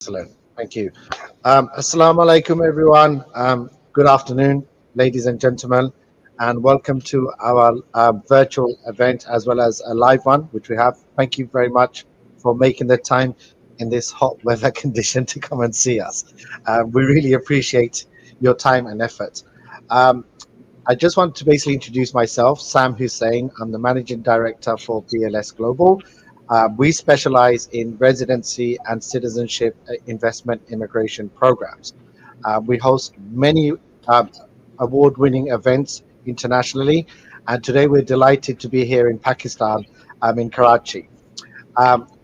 Excellent. Thank you. Assalamu alaikum, everyone. Good afternoon, ladies and gentlemen, and welcome to our virtual event as well as a live one, which we have. Thank you very much for making the time in this hot weather condition to come and see us. We really appreciate your time and effort. Um, I just want to basically introduce myself, Sam Hussein. I'm the managing director for BLS Global. We specialize in residency and citizenship investment immigration programs. We host many award winning events internationally, and today we're delighted to be here in Pakistan, in Karachi.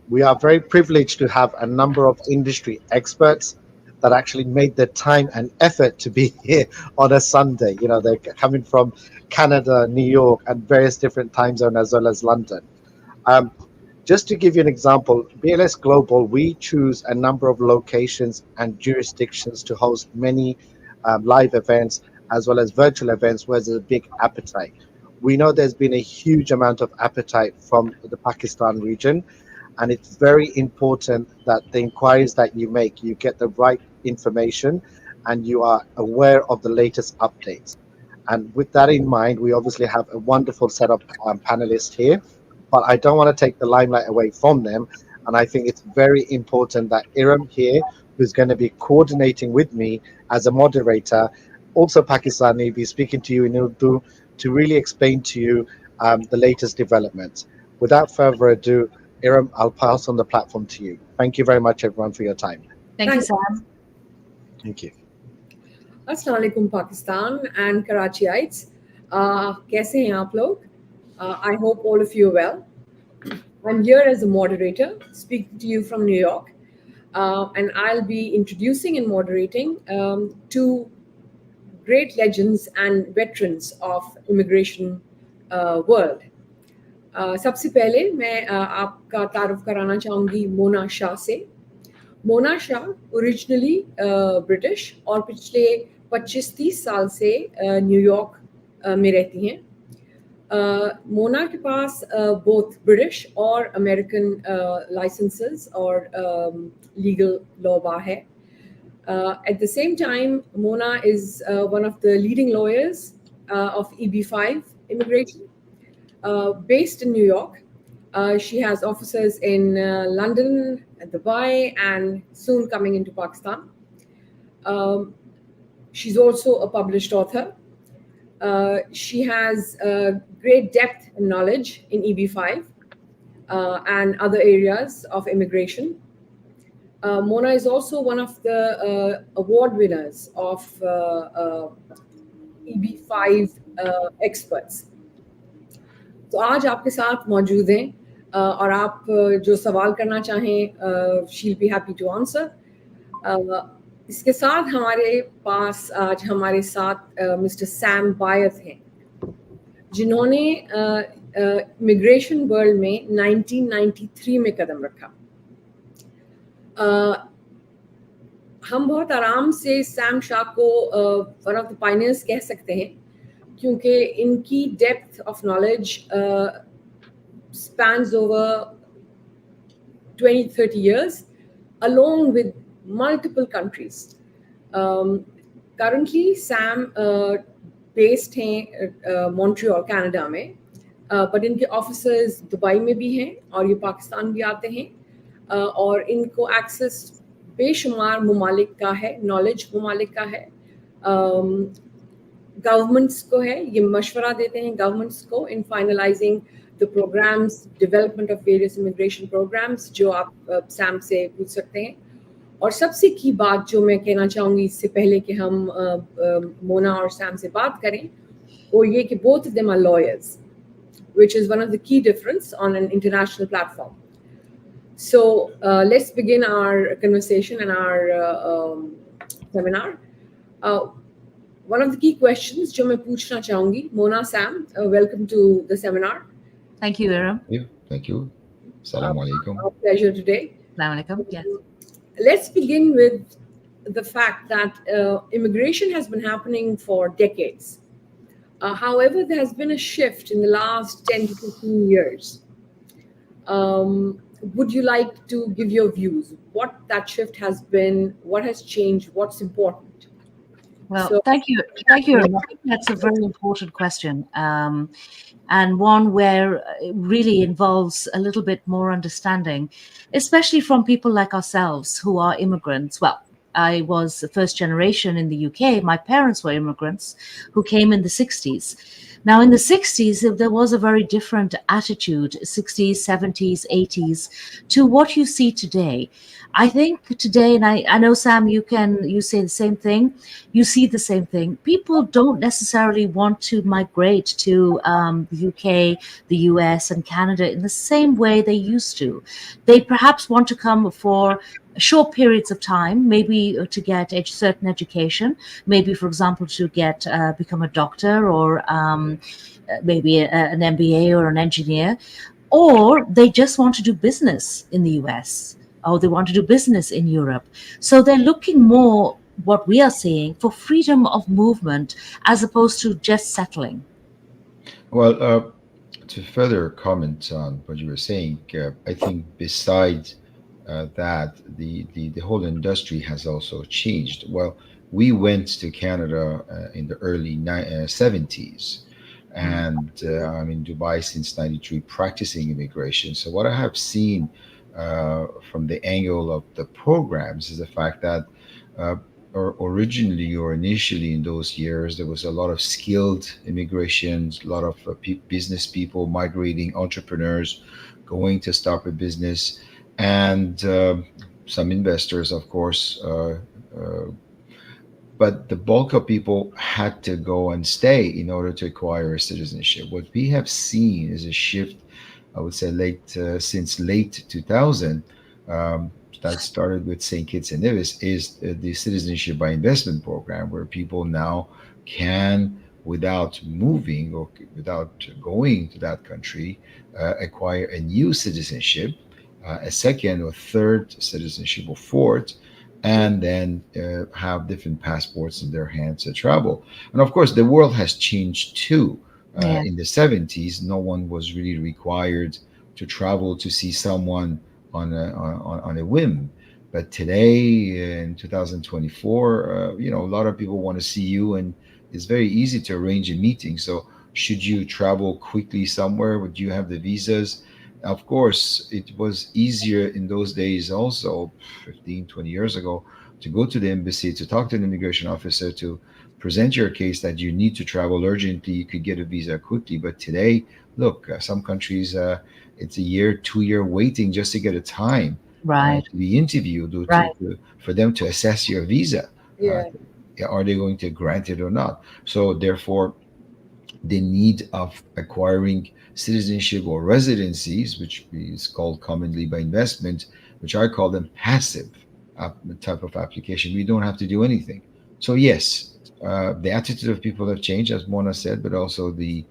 We are very privileged to have a number of industry experts that actually made the time and effort to be here on a Sunday. You know, they're coming from Canada, New York, and various different time zones as well as London. Um, just to give you an example, BLS Global, we choose a number of locations and jurisdictions to host many live events as well as virtual events where there's a big appetite. We know there's been a huge amount of appetite from the Pakistan region, and it's very important that the inquiries that you make, you get the right information and you are aware of the latest updates. And with that in mind, we obviously have a wonderful set of panelists here, but I don't want to take the limelight away from them. And I think it's very important that Iram here, who's going to be coordinating with me as a moderator, also Pakistani, be speaking to you in Urdu to really explain to you the latest developments. Without further ado, Iram, I'll pass on the platform to you. Thank you very much, everyone, for your time. Thank you, Sam. Thank you. Assalamu alaikum Pakistan and Karachiites. कैसे हैं आप लोग? I hope all of you are well. I'm here as a moderator, speaking to you from New York, and I'll be introducing and moderating two great legends and veterans of immigration world. सबसे पहले मैं आपका तारुफ कराना चाहूँगी मोना शाह से। Mona Shah originally British और पिछले 25-30 साल से न्यूयॉर्क में रहती हैं। मोना के पास बोथ ब्रिटिश और अमेरिकन लाइसेंसेस और लीगल लॉ बार है। At the same time, Mona is one of the leading lawyers of EB5 immigration. Based in New York. She has offices in London, Dubai, and soon coming into Pakistan. She's also a published author. She has great depth and knowledge in EB5 and other areas of immigration. Mona is also one of the award winners of EB5 experts. तो आज आपके साथ मौजूद हैं और आप जो सवाल करना चाहें she'll be happy to answer. इसके साथ हमारे पास आज हमारे साथ मिस्टर सैम बायत हैं जिन्होंने इमिग्रेशन वर्ल्ड में 1993 में कदम रखा। हम बहुत आराम से सैम शाह को वन ऑफ द पायनियर्स कह सकते हैं क्योंकि इनकी depth of knowledge spans over 20-30 years along with multiple countries. Currently Sam based हैं Montreal Canada में, but इनके offices दुबई में भी हैं और ये पाकिस्तान भी आते हैं और इनको access बेशुमार ममालिक का है, knowledge ममालिक का है, governments को है, ये मशवरा देते हैं governments को in finalizing the programs, development of various immigration programs जो आप सैम से पूछ सकते हैं। और सबसे की बात जो मैं कहना चाहूँगी इससे पहले कि हम मोना और सैम से बात करें वो ये कि both of them are lawyers, which is one of the key difference on an international platform. So let's begin our conversation and our seminar. One of the key questions जो मैं पूछना चाहूँगी, Mona, Sam, welcome to the seminar. Thank you, Iram. Yeah, thank you. Assalamu alaikum. Our pleasure today. Assalamu alaikum. Yes. Let's begin with the fact that immigration has been happening for decades. However, there has been a shift in the last 10 to 15 years. Would you like to give your views? What that shift has been? What has changed? What's important? Well, So, thank you, Erin. I think that's a very important question, and one where it really involves a little bit more understanding, especially from people like ourselves who are immigrants. Well, I was the first generation in the UK. My parents were immigrants who came in the 60s. Now, in the 60s, there was a very different attitude, 60s, 70s, 80s, to what you see today. I think today, and I know, Sam, you say the same thing, you see the same thing. People don't necessarily want to migrate to the UK, the US, and Canada in the same way they used to. They perhaps want to come for short periods of time, maybe to get certain education, maybe, for example, to get become a doctor or maybe an MBA or an engineer, or they just want to do business in the US or they want to do business in Europe. So they're looking more, what we are seeing, for freedom of movement as opposed to just settling. Well, to further comment on what you were saying, I think besides that, the whole industry has also changed. Well, we went to Canada in the early 70s, Mm. and I'm in Dubai since '93 practicing immigration. So, what I have seen from the angle of the programs is the fact that uh, originally or initially in those years, there was a lot of skilled immigrations, a lot of business people migrating, entrepreneurs going to start a business, and some investors, of course. Uh, but the bulk of people had to go and stay in order to acquire a citizenship. What we have seen is a shift, I would say, since late 2000, um, that started with St. Kitts and Nevis, is the citizenship by investment program, where people now can, without moving or without going to that country, acquire a new citizenship, a second or third citizenship or fourth, and then have different passports in their hands to travel. And of course, the world has changed too. Yeah, In the 70s, no one was really required to travel to see someone on a whim. But today, in 2024, a lot of people want to see you, and it's very easy to arrange a meeting. So, should you travel quickly somewhere? Would you have the visas? Of course, it was easier in those days, also 15, 20 years ago, to go to the embassy, to talk to an immigration officer, to present your case that you need to travel urgently. You could get a visa quickly. But today, look, some countries, it's a year, 2 year waiting just to get a time right, to be interviewed, or right. for them to assess your visa. Uh, yeah. are they going to grant it or not? So, therefore, the need of acquiring citizenship or residencies, which is called commonly by investment, which I call them passive type of application. We don't have to do anything. So yes, the attitude of people have changed, as Mona said, but also the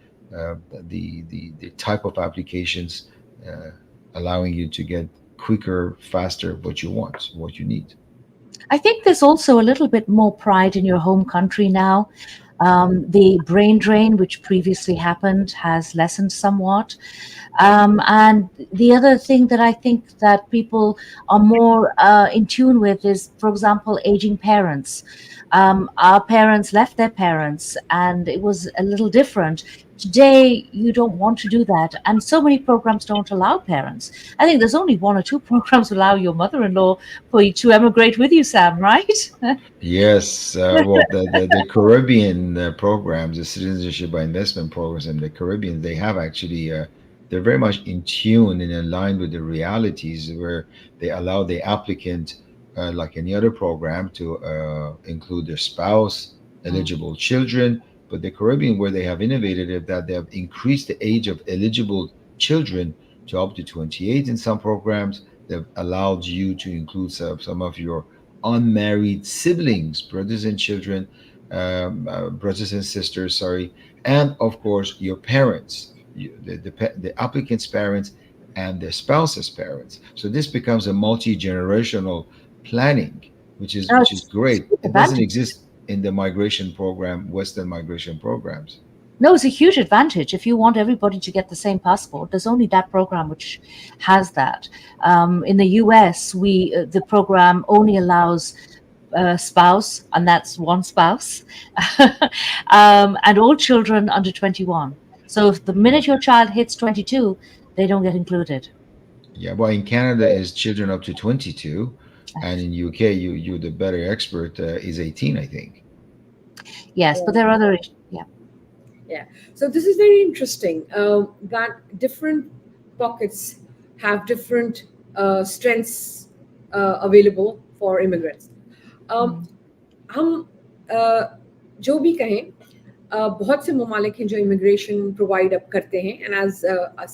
type of applications uh, allowing you to get quicker, faster what you want, what you need. I think there's also a little bit more pride in your home country now. The brain drain, which previously happened, has lessened somewhat. And the other thing that I think that people are more in tune with is, for example, aging parents. Our parents left their parents, and it was a little different. Today, you don't want to do that, and so many programs don't allow parents. I think there's only one or two programs allow your mother-in-law for you to emigrate with you, Sam, right? Yes, well, the Caribbean programs, the citizenship by investment programs in the Caribbean, they have actually, they're very much in tune and in line with the realities, where they allow the applicant, like any other program, to include their spouse, Mm. eligible children. But the Caribbean, where they have innovated it, that they have increased the age of eligible children to up to 28 in some programs. They've allowed you to include some of your unmarried siblings, brothers and children, brothers and sisters, sorry, and of course your parents, the applicant's parents, and their spouse's parents. So this becomes a multi-generational planning, which is That's great. huge It doesn't advantage. exist in the migration program, Western migration programs. No, it's a huge advantage. If you want everybody to get the same passport, there's only that program which has that. In the US, the program only allows spouse, and that's one spouse, and all children under 21. So if the minute your child hits 22, they don't get included. Yeah, well, in Canada is children up to 22, and in UK, you the better expert is 18, I think. Yes, but there are other, yeah. Yeah. So this is very interesting that different pockets have different strengths available for immigrants. हम जो भी कहें बहुत से ममालिक हैं जो immigration provide up करते हैं and as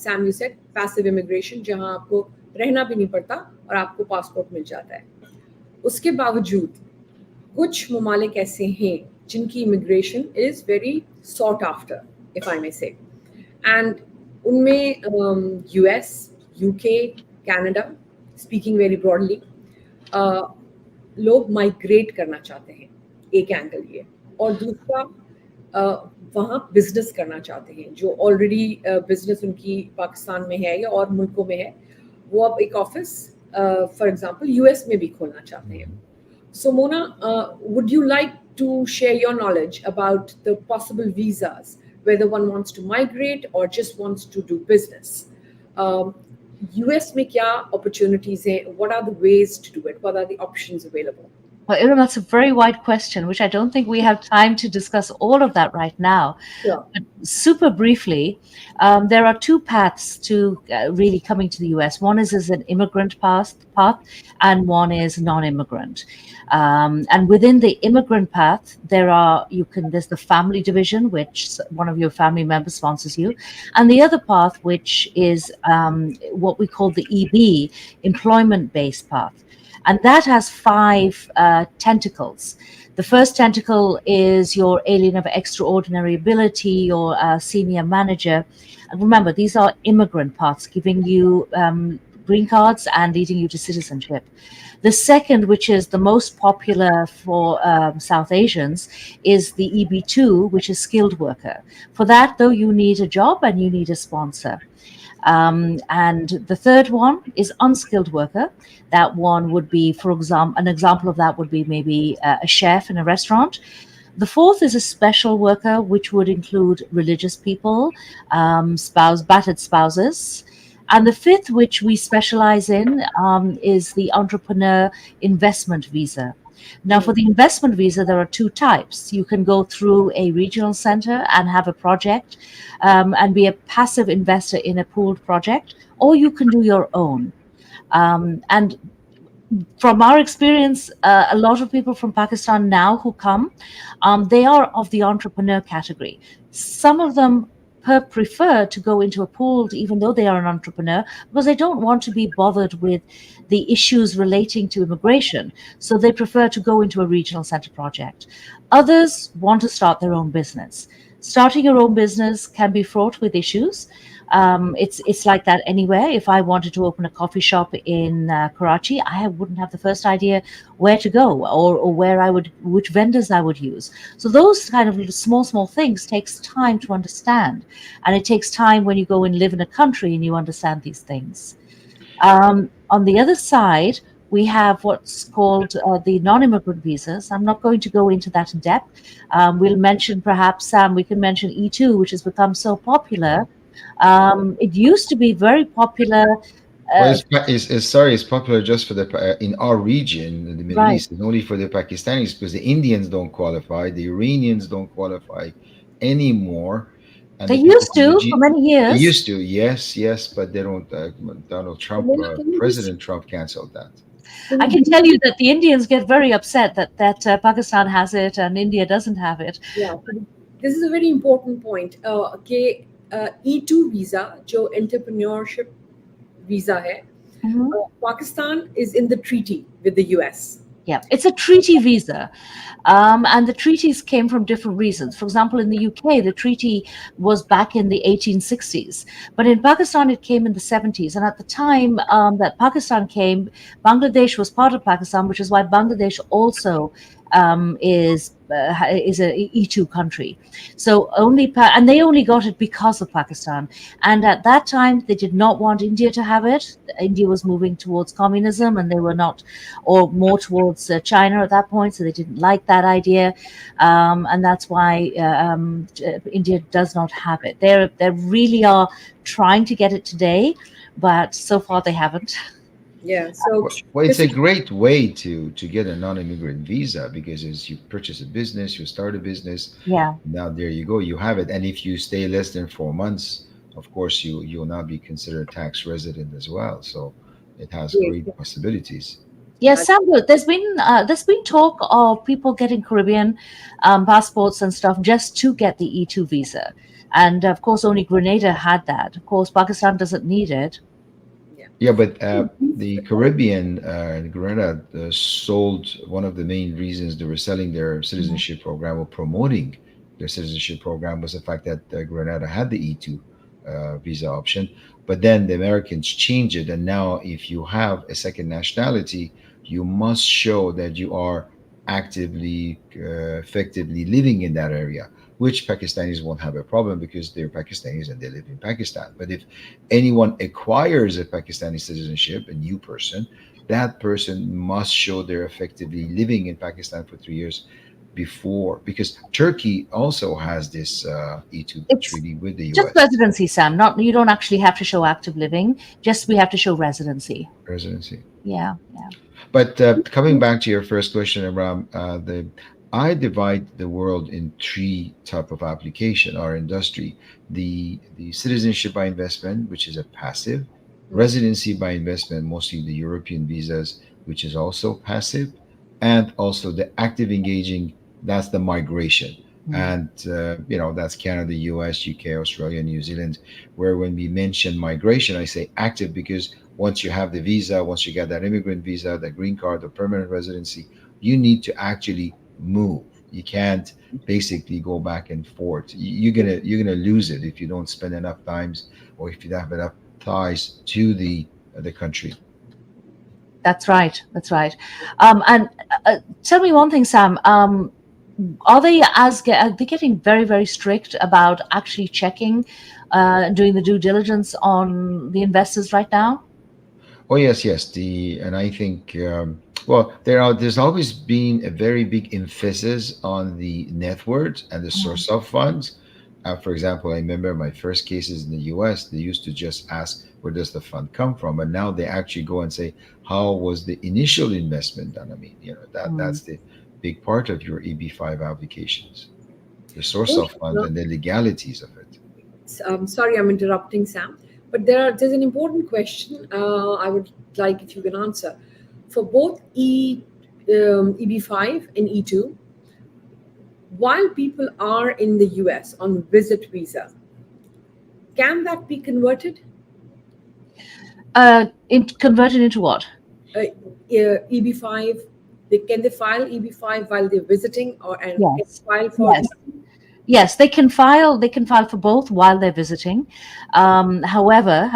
Sam you said passive immigration जहां आपको रहना भी नहीं पड़ता और आपको पासपोर्ट मिल जाता है उसके बावजूद कुछ ममालिक ऐसे हैं जिनकी immigration is very sought after if I may say and उनमें US UK Canada speaking very broadly लोग माइग्रेट करना चाहते हैं एक एंगल ये और दूसरा वहाँ बिजनेस करना चाहते हैं जो ऑलरेडी बिजनेस उनकी पाकिस्तान में है या और मुल्कों में है वो अब एक ऑफिस फॉर एग्जांपल यूएस में भी खोलना चाहते हैं so Mona would you like to share your knowledge about the possible visas, whether one wants to migrate or just wants to do business. US में क्या opportunities हैं? What are the ways to do it? What are the options available? Well, Ilham, that's a very wide question, which I don't think we have time to discuss all of that right now. Sure. But super briefly, there are two paths to really coming to the US. One is an immigrant path, and one is non-immigrant. And within the immigrant path, there's the family division, which one of your family members sponsors you, and the other path, which is what we call the EB, employment-based path. And that has 5 tentacles. The first tentacle is your alien of extraordinary ability or senior manager. And remember, these are immigrant paths, giving you green cards and leading you to citizenship. The second, which is the most popular for South Asians, is the EB2, which is skilled worker. For that, though, you need a job and you need a sponsor. And the third one is unskilled worker. That one would be, for example, an example of that would be maybe a chef in a restaurant. The fourth is a special worker, which would include religious people, battered spouses. And the fifth, which we specialize in, is the entrepreneur investment visa. Now, for the investment visa, there are 2 types. You can go through a regional center and have a project and be a passive investor in a pooled project, or you can do your own. And from our experience, a lot of people from Pakistan now who come, they are of the entrepreneur category. Some of them prefer to go into a pooled, even though they are an entrepreneur, because they don't want to be bothered with the issues relating to immigration. So they prefer to go into a regional center project. Others want to start their own business. Starting your own business can be fraught with issues. It's like that anywhere. If I wanted to open a coffee shop in Karachi, I wouldn't have the first idea where to go or which vendors I would use. So those kind of small things takes time to understand, and it takes time when you go and live in a country and you understand these things. On the other side, we have what's called the non-immigrant visas. I'm not going to go into that in depth. We'll mention perhaps, Sam, we can mention E2, which has become so popular. It used to be very popular. Well, it's popular just for in our region, the Middle East. It's only for the Pakistanis because the Indians don't qualify, the Iranians don't qualify anymore. And they used to for many years. They used to, yes, but they don't. Donald Trump, President Trump canceled that. I can tell you that the Indians get very upset that Pakistan has it and India doesn't have it. Yeah, this is a very important point. E2 visa, जो entrepreneurship visa है, Pakistan is in the treaty with the US. Yeah, it's a treaty visa. And the treaties came from different reasons. For example, in the UK, the treaty was back in the 1860s. But in Pakistan, it came in the 70s. And at the time that Pakistan came, Bangladesh was part of Pakistan, which is why Bangladesh also is a E2 country. So and they only got it because of Pakistan. And at that time, they did not want India to have it. India was moving towards communism, and they were not, or more towards China at that point. So they didn't like that idea, and that's why India does not have it. They really are trying to get it today, but so far they haven't. Yeah. So Well, it's this a is great way to get a non-immigrant visa because as you purchase a business, you start a business. Yeah. Now there you go, you have it. And if you stay less than 4 months, of course you'll not be considered tax resident as well. So it has great. great possibilities. Yes, Sam, there's been talk of people getting Caribbean passports and stuff just to get the E2 visa, and of course only Grenada had that. Of course, Pakistan doesn't need it. Yeah. Yeah, but the Caribbean and Grenada sold one of the main reasons they were selling their Mhm. citizenship program or promoting their citizenship program was the fact that Grenada had the E2 visa option. But then the Americans changed it, and now if you have a second nationality, you must show that you are actively, effectively living in that area, which Pakistanis won't have a problem because they're Pakistanis and they live in Pakistan. But if anyone acquires a Pakistani citizenship, a new person, that person must show they're effectively living in Pakistan for 3 years before, because Turkey also has this E2 It's treaty with the just US residency, Sam. Not You don't actually have to show active living. Just we have to show residency. residency. Yeah, yeah. But coming back to your first question, Abraham, I divide the world in three type of application or industry: the citizenship by investment, which is a passive; residency by investment, mostly the European visas, which is also passive; and also the active engaging, that's the migration. Mm. And that's Canada, US, UK, Australia, New Zealand. Where when we mention migration, I say active because once you have the visa, once you get that immigrant visa, the green card, the permanent residency, you need to actually move. You can't basically go back and forth. You're gonna lose it if you don't spend enough times or if you don't have enough ties to the country. That's right. That's right. And tell me one thing, Sam. Are they getting very, very strict about actually checking, doing the due diligence on the investors right now? Oh yes, yes. And I think well, there's always been a very big emphasis on the net worth and the Mm. source of funds. For example, I remember my first cases in the U.S. They used to just ask where does the fund come from, and now they actually go and say how was the initial investment done. I mean, Mm. that's the big part of your EB-5 applications, the source Oh, of fund and the legalities of it. sorry, I'm interrupting, Sam. But there's an important question I would like if you can answer. For both EB5 and E2, while people are in the US on visit visa, can that be converted? Converted into what? EB5, can they file EB5 while they're visiting, or and can Yes. they file for Yes. Yes, they can file. They can file for both while they're visiting. However,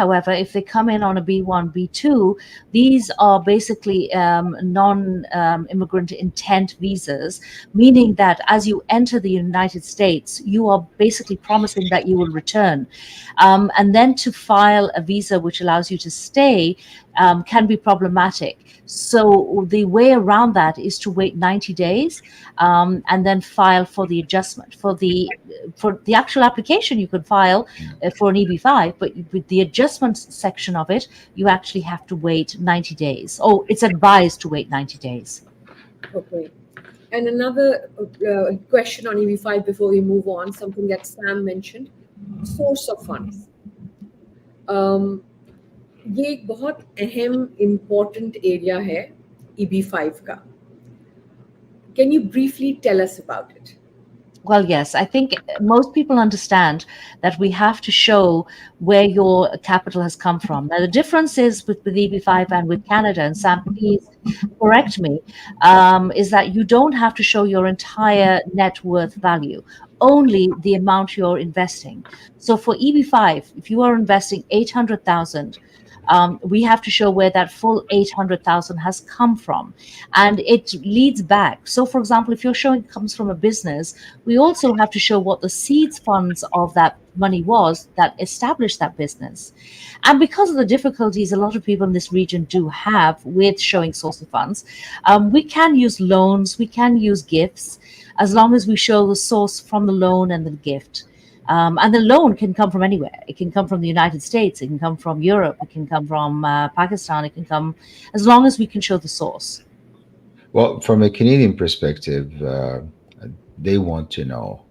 if they come in on a B1, B2, these are basically non-immigrant intent visas, meaning that as you enter the United States, you are basically promising that you will return, and then to file a visa which allows you to stay can be problematic. So the way around that is to wait 90 days and then file for the adjustment. For the actual application, you could file for an EB5, but with the adjustment section of it, you actually have to wait 90 days. Oh, it's advised to wait 90 days. Okay. And another question on EB5 before we move on, something that Sam mentioned, source of funds. ये एक बहुत अहम important area है EB5 का. Can you briefly tell us about it? Well, yes, I think most people understand that we have to show where your capital has come from. Now, the difference is with EB5 and with Canada, and Sam, please correct me, is that you don't have to show your entire net worth value, only the amount you're investing. So for EB5, if you are investing 800,000, we have to show where that full 800,000 has come from, and it leads back. So, for example, if you're showing it comes from a business, we also have to show what the seeds funds of that money was that established that business. And because of the difficulties a lot of people in this region do have with showing source of funds, we can use loans, we can use gifts, as long as we show the source from the loan and the gift. And the loan can come from anywhere. It can come from the United States, it can come from Europe, it can come from Pakistan, it can come, as long as we can show the source. Well, from a Canadian perspective, they want to know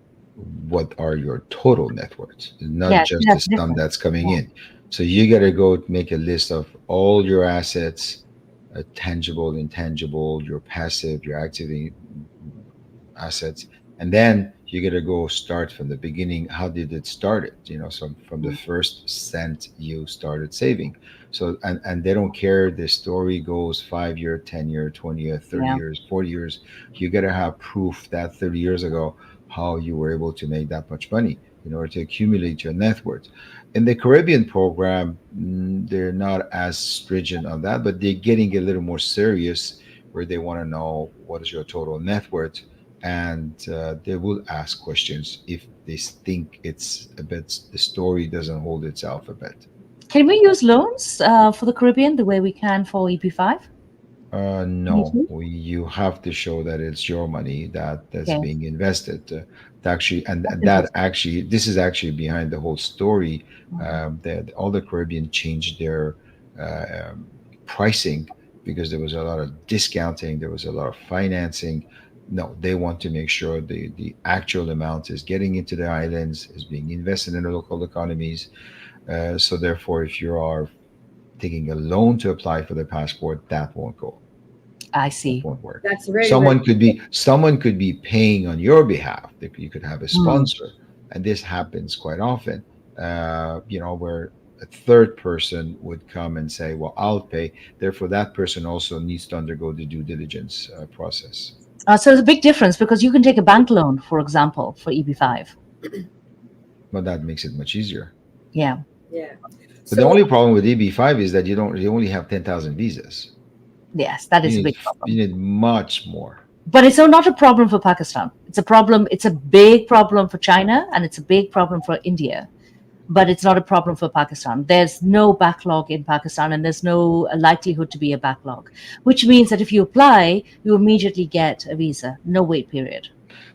what are your total net worth, not Yeah, just the that's sum different. that's coming Yeah. in. So you got to go make a list of all your assets, tangible, intangible, your passive, your active assets, and then you got to go start from the beginning. How did it start it? So from the first cent you started saving. So and they don't care. The story goes 5 year, 10 year, 20 year, 30 Yeah. years, 40 years. You got to have proof that 30 years ago how you were able to make that much money in order to accumulate your net worth. In the Caribbean program, they're not as stringent on that, but they're getting a little more serious where they want to know what is your total net worth, and they will ask questions if they think it's a bit the story doesn't hold itself a bit. Can we use loans for the Caribbean the way we can for EP5? No, you have to show that it's your money that's Okay, being invested to actually, and that's that interesting. actually, this is actually behind the whole story. That all the Caribbean changed their uh, pricing because there was a lot of discounting, there was a lot of financing. No, they want to make sure the actual amount is getting into the islands, is being invested in the local economies. So therefore, if you are taking a loan to apply for the passport, that won't go. I That see. won't work. That's very, very Someone could be paying on your behalf. You could have a Hmm. sponsor, and this happens quite often. Where a third person would come and say, "Well, I'll pay." Therefore, that person also needs to undergo the due diligence process. So there's a big difference because you can take a bank loan, for example, for EB5. But that makes it much easier. Yeah. yeah. But the So only problem with EB5 is that you only have 10,000 visas. Yes, that You is a need big you problem. need much more. But it's not a problem for Pakistan. It's a problem. It's a big problem for China and it's a big problem for India. But it's not a problem for Pakistan. There's no backlog in Pakistan and there's no likelihood to be a backlog, which means that if you apply, you immediately get a visa, no wait period.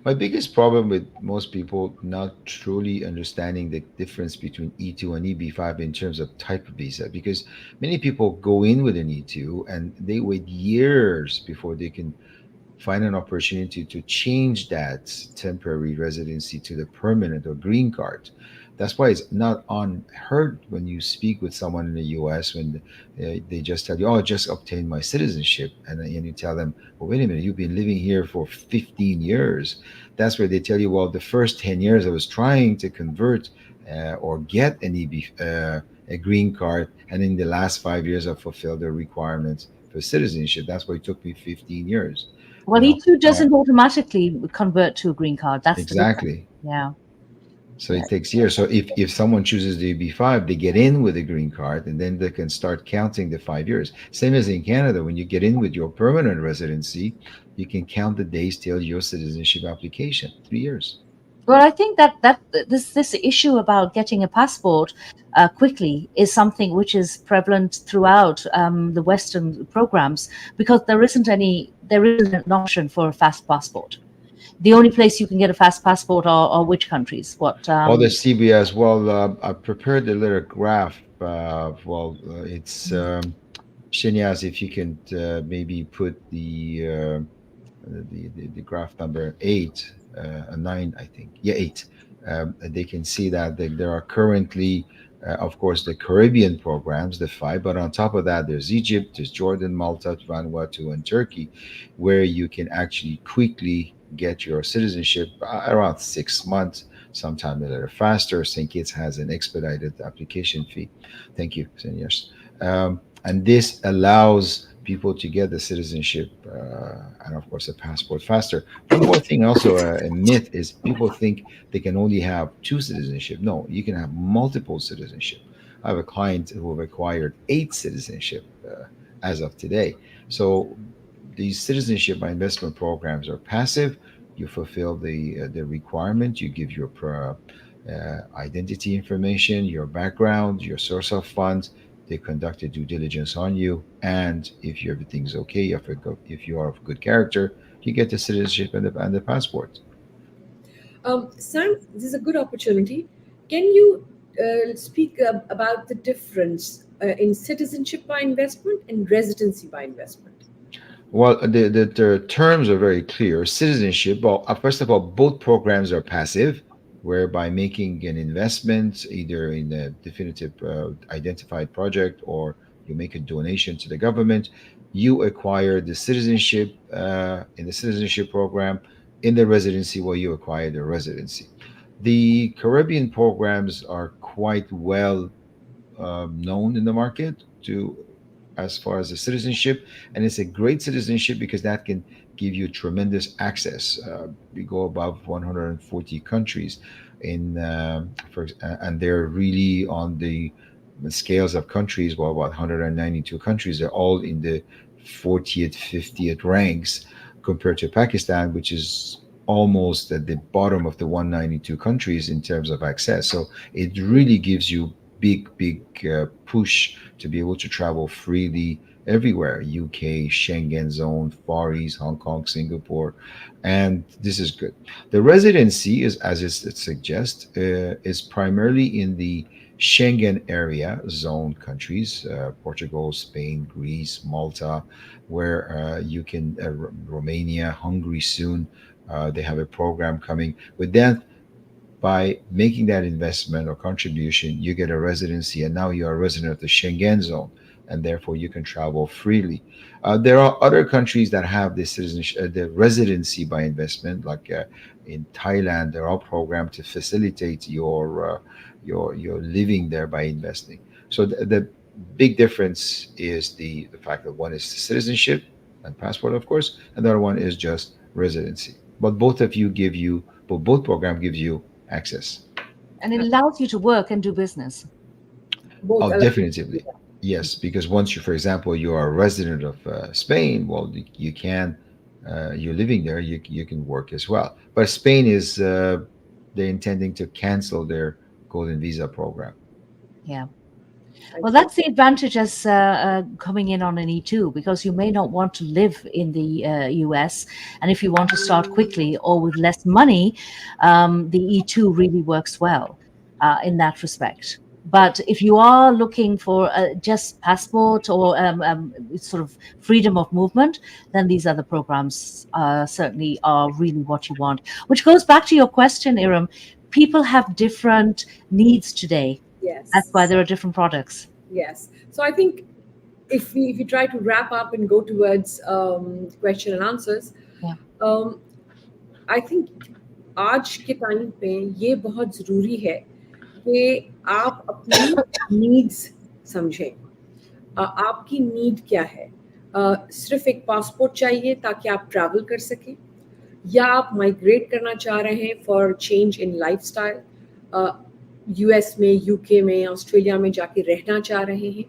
My biggest problem with most people not truly understanding the difference between E2 and EB5 in terms of type of visa, because many people go in with an E2 and they wait years before they can find an opportunity to change that temporary residency to the permanent or green card. That's why it's not unheard when you speak with someone in the US when they just tell you, "Oh, I just obtained my citizenship," and you tell them, "Well, wait a minute, you've been living here for 15 years." That's where they tell you, "Well, the first 10 years I was trying to convert or get an a green card, and in the last 5 years I fulfilled the requirements for citizenship. That's why it took me 15 years." you Well, know E2 uh, doesn't automatically convert to a green card. That's the difference. exactly. Yeah. So Yeah. it takes years. So if someone chooses the B5, they get in with a green card and then they can start counting the 5 years. Same as in Canada, when you get in with your permanent residency, you can count the days till your citizenship application, 3 years. Well, I think that this issue about getting a passport quickly is something which is prevalent throughout the Western programs because there isn't an option for a fast passport. The only place you can get a fast passport are which countries? What? All the CBS, well, I prepared a little graph. It's Shinyas, if you can maybe put the graph number 8, 9, I think. Yeah, 8. They can see that there are currently, of course, the Caribbean programs, the five, but on top of that, there's Egypt, there's Jordan, Malta, Vanuatu, and Turkey, where you can actually quickly get your citizenship around 6 months, sometime a little faster. St. Kitts has an expedited application fee. Thank you, seniors. And this allows people to get the citizenship and of course a passport faster. One more thing, also a myth, is people think they can only have two citizenship. No, you can have multiple citizenship. I have a client who have acquired 8 citizenship as of today. So these citizenship by investment programs are passive. You fulfill the requirement. You give your identity information, your background, your source of funds. They conduct a due diligence on you, and if everything's okay, if you are of good character, you get the citizenship and the passport. Sam, this is a good opportunity. Can you speak about the difference in citizenship by investment and residency by investment? Well, the terms are very clear. Citizenship, well, first of all, both programs are passive, whereby making an investment either in a definitive identified project or you make a donation to the government, you acquire the citizenship in the citizenship program. In the residency, well, you acquire the residency. The Caribbean programs are quite well known in the market to as far as the citizenship, and it's a great citizenship because that can give you tremendous access. We go above 140 countries and they're really on the scales of countries. Well, about 192 countries. They're all in the 40th, 50th ranks compared to Pakistan, which is almost at the bottom of the 192 countries in terms of access. So it really gives you big push to be able to travel freely everywhere: UK, Schengen zone, Far East, Hong Kong, Singapore, and this is good. The residency is, as it suggests, is primarily in the Schengen area zone countries: Portugal, Spain, Greece, Malta, where you can Romania, Hungary soon. They have a program coming with that. By making that investment or contribution, you get a residency, and now you are a resident of the Schengen zone, and therefore you can travel freely. There are other countries that have this citizenship, the residency by investment, like in Thailand. There are programs to facilitate your living there by investing. So the big difference is the fact that one is citizenship and passport, of course, and the other one is just residency. But both program gives you access. And it allows you to work and do business. Both Oh, allow you to do definitively. Yes, because once you, for example, you are a resident of Spain, well, you can, you're living there, you can work as well. But Spain is, they're intending to cancel their golden visa program. Yeah. that. I Well, see. that's the advantage as coming in on an E2, because you may not want to live in the US. And if you want to start quickly or with less money, the E2 really works well in that respect. But if you are looking for just passport or sort of freedom of movement, then these other programs certainly are really what you want. Which goes back to your question, Iram. People have different needs today. That's why Yes. there are different products. Yes. So I think if we try to wrap up and go towards question and answers, Yeah. um, I think आज के time पे ये बहुत ज़रूरी है कि आप अपनी नीड्स समझें। आपकी नीड क्या है? सिर्फ एक पासपोर्ट चाहिए ताकि आप ट्रैवल कर सकें, या आप माइग्रेट करना चाह रहे हैं for change in lifestyle, US में, यूके में, ऑस्ट्रेलिया में जाके रहना चाह रहे हैं,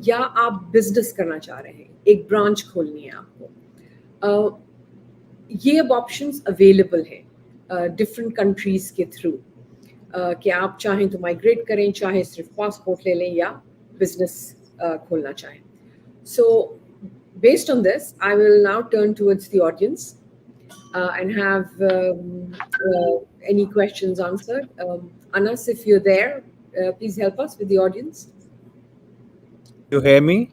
या आप बिजनेस करना चाह रहे हैं, एक ब्रांच खोलनी है आपको। ये अब ऑप्शंस अवेलेबल हैं डिफरेंट कंट्रीज के थ्रू, कि आप चाहें तो माइग्रेट करें, चाहे सिर्फ पासपोर्ट ले लें या बिजनेस खोलना चाहें। सो based on this, I will now turn towards the audience and have any questions answered. Anas, if you're there, please help us with the audience. You hear me?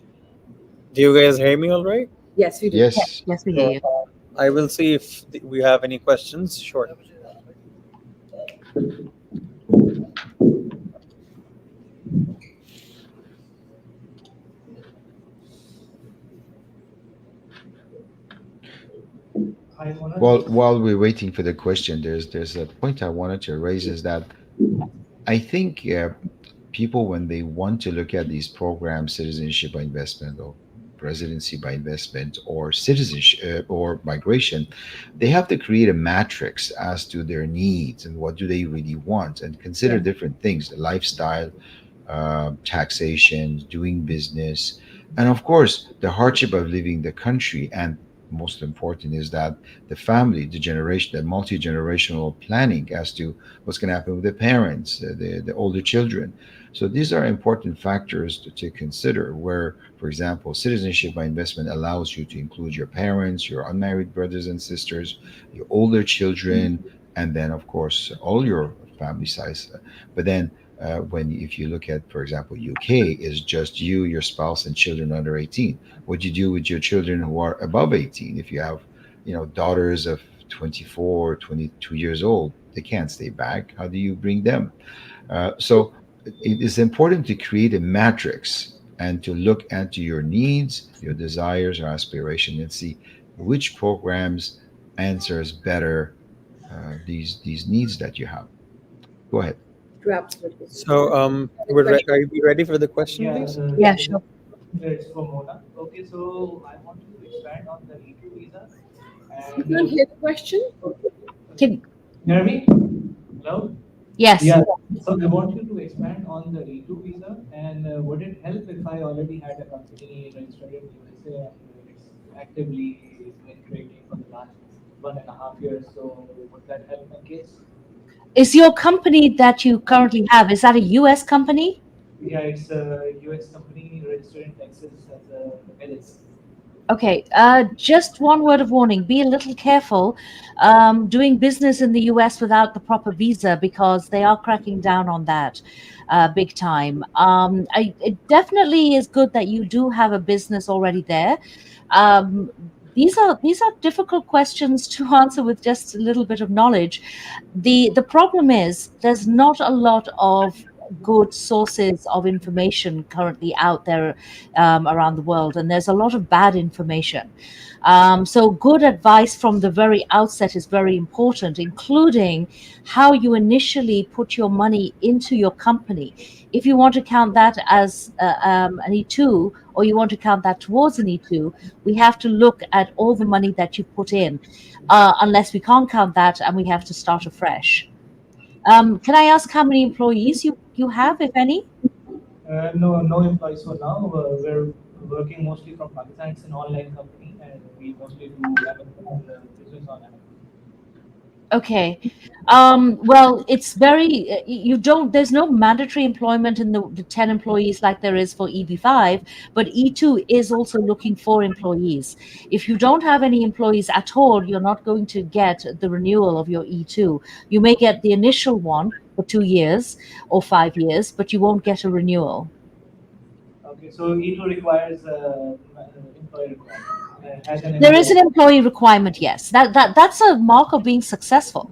Do you guys hear me all right? Yes, we do. Yes, Yes. yes, we hear you. I will see if we have any questions. Sure. Well, while we're waiting for the question, there's a point I wanted to raise is that I think people, when they want to look at these programs, citizenship by investment or residency by investment or citizenship or migration, they have to create a matrix as to their needs and what do they really want and consider Yeah. different things: the lifestyle, taxation, doing business, and of course the hardship of leaving the country. And most important is that the family, the generation, the multi-generational planning as to what's going to happen with the parents, the older children. So these are important factors to consider. Where, for example, citizenship by investment allows you to include your parents, your unmarried brothers and sisters, your older children, and then of course all your family size. But then when if you look at, for example, UK is just you, your spouse, and children under 18. What do you do with your children who are above 18? If you have, daughters of 24, 22 years old, they can't stay back. How do you bring them? So it is important to create a matrix and to look into your needs, your desires, or aspiration, and see which programs answers better these needs that you have. Go ahead. You're absolutely So, the question. are you ready for the question, Yeah, please? Yeah, sure. it's for Mona. Okay, so I want you to expand on the E2 visa You and can't hear the question. Can, hear me? Hello? yes. Yeah. So I want you to expand on the E2 visa and would it help if I already had a company registered in USA and it's actively been trading for the last 1.5 years? So would that help my case? Is your company that you currently have, is that a US company? Yeah, it's a US company registered in Texas as a LLC. Okay, just one word of warning: be a little careful doing business in the US without the proper visa because they are cracking down on that big time. It definitely is good that you do have a business already there. Um, these are difficult questions to answer with just a little bit of knowledge. The problem is there's not a lot of good sources of information currently out there around the world, and there's a lot of bad information. So, good advice from the very outset is very important, including how you initially put your money into your company. If you want to count that as an E2, or you want to count that towards an E2, we have to look at all the money that you put in, unless we can't count that and we have to start afresh. Can I ask how many employees you have, if any? No, no employees for now. We're working mostly from Pakistan. It's an online company, and we mostly do Amazon business on Amazon. Okay. Well, it's very, you don't, there's no mandatory employment in the 10 employees like there is for EB5, but E2 is also looking for employees. If you don't have any employees at all, you're not going to get the renewal of your E2. You may get the initial one for 2 years or 5 years, but you won't get a renewal. Okay, so E2 requires employee requirement. As an There is employee, an employee requirement, yes. That's a mark of being successful.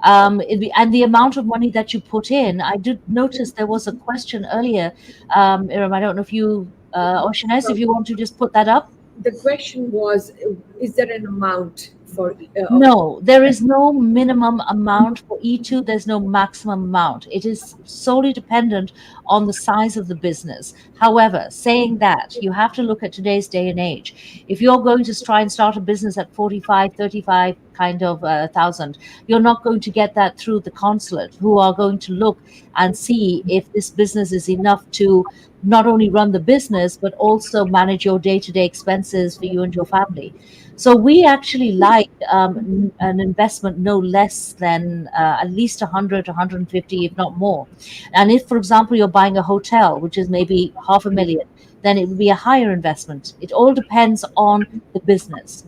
And the amount of money that you put in. I did notice there was a question earlier. Iram, I don't know if you or Shanez, if So you want to just put that up. the question was, is there an amount for of No, there is no minimum amount for E2. There's no maximum amount. It is solely dependent on the size of the business. However, saying that, you have to look at today's day and age. If you're going to try and start a business at 45, 35 kind of thousand, you're not going to get that through the consulate, who are going to look and see if this business is enough to not only run the business, but also manage your day-to-day expenses for you and your family. So we actually like an investment no less than at least 100, 150, if not more. And if, for example, you're buying a hotel, which is maybe 500,000, then it would be a higher investment. It all depends on the business.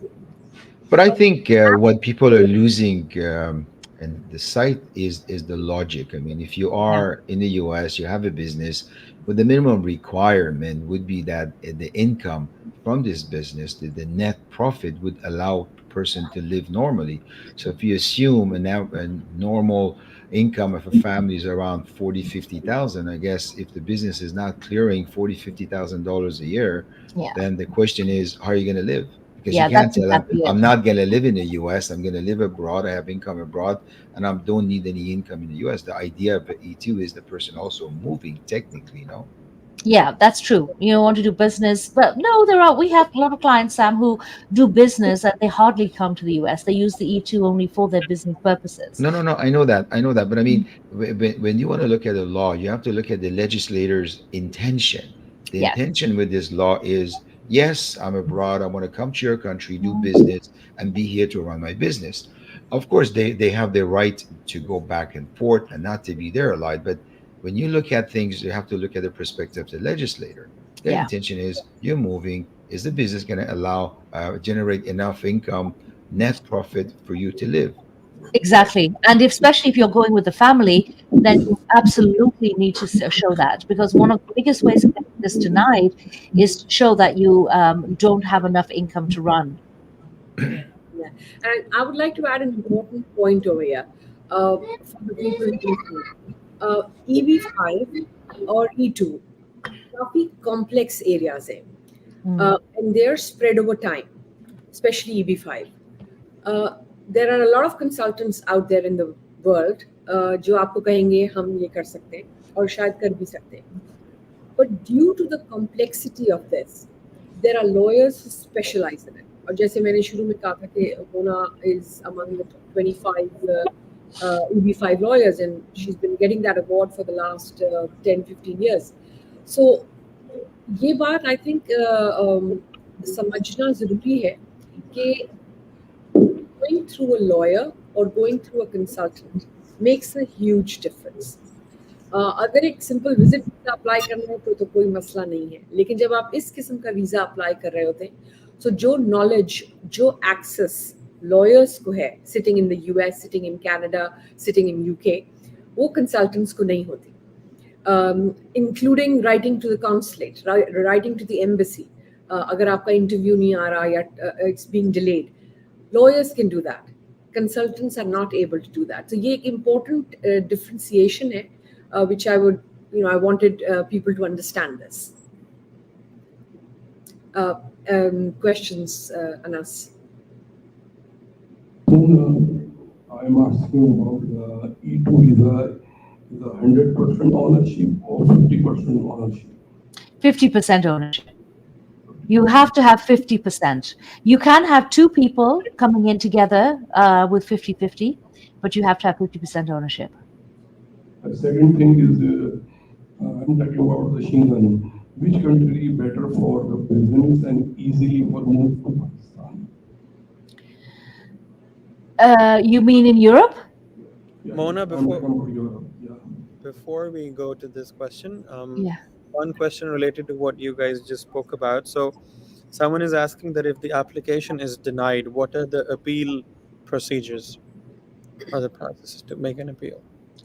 But I think what people are losing in the site is the logic. I mean, if you Yeah. are in the US, you have a business, but the minimum requirement would be that the income from this business, the net profit would allow a person to live normally. So if you assume a normal income of a family is around 40, 50,000, I guess if the business is not clearing 40, $50,000 a year, Yeah. then the question is, how are you going to live? Because you Yeah, can't that's tell them, exactly it. I'm not going to live in the US. I'm going to live abroad. I have income abroad and I don't need any income in the US. The idea of E2 is the person also moving technically, no? Yeah, that's true. You want to do business, but no, we have a lot of clients, Sam, who do business and they hardly come to the US. They use the E2 only for their business purposes. No, no, no. I know that. But I mean, when you want to look at the law, you have to look at the legislator's intention. The Yes. intention with this law is, yes, I'm abroad. I want to come to your country, do business, and be here to run my business. Of course, they have the right to go back and forth and not to be there a lot. But when you look at things, you have to look at the perspective of the legislator. Their Yeah, intention is you're moving. Is the business going to allow generate enough income, net profit for you to live? exactly. And especially if you're going with the family, then you absolutely need to show that, because one of the biggest ways of getting this denied is to show that you don't have enough income to run. Yeah. And I would like to add an important point over here for the people who listen. EV5 और E2 काफी complex areas हैं, Mm. and they're spread over time, especially EB5. There are a lot of consultants out there in the world जो आपको कहेंगे हम ये कर सकते हैं और शायद कर भी सकते हैं. But due to the complexity of this, there are lawyers who specialize in it. और जैसे मैंने शुरू में कहा था कि Mona is among the 25 EB5 lawyers, and she's been getting that award for the last 10-15 years. So ये बात I think समझना ज़रूरी है कि going through a lawyer or going through a consultant makes a huge difference. अगर एक simple visit visa apply करना है तो कोई मसला नहीं है, लेकिन जब आप इस किस्म का वीजा अप्लाई कर रहे होते हैं, तो जो नॉलेज, जो एक्सेस लॉयर्स को है sitting in the US, sitting in Canada, sitting in UK, वो कंसल्टेंट्स को नहीं होती. Including writing to the consulate, writing to the embassy. अगर आपका इंटरव्यू नहीं आ रहा या it's being delayed, lawyers can do that. Consultants are not able to do that. So ये एक important differentiation है, which I would, I wanted people to understand this. Questions, Anas? I'm asking about the E2 visa. Is a 100% ownership or 50% ownership? 50% ownership. You have to have 50%. You can have two people coming in together with 50-50, but you have to have 50% ownership. The second thing is, I'm talking about the Schengen. Which country better for the business and easily for move to Pakistan? You mean in Europe? Yeah, Mona, I'm before- talking about Europe. Yeah. Before we go to this question, Yeah. one question related to what you guys just spoke about. So, someone is asking that if the application is denied, what are the appeal procedures or the processes to make an appeal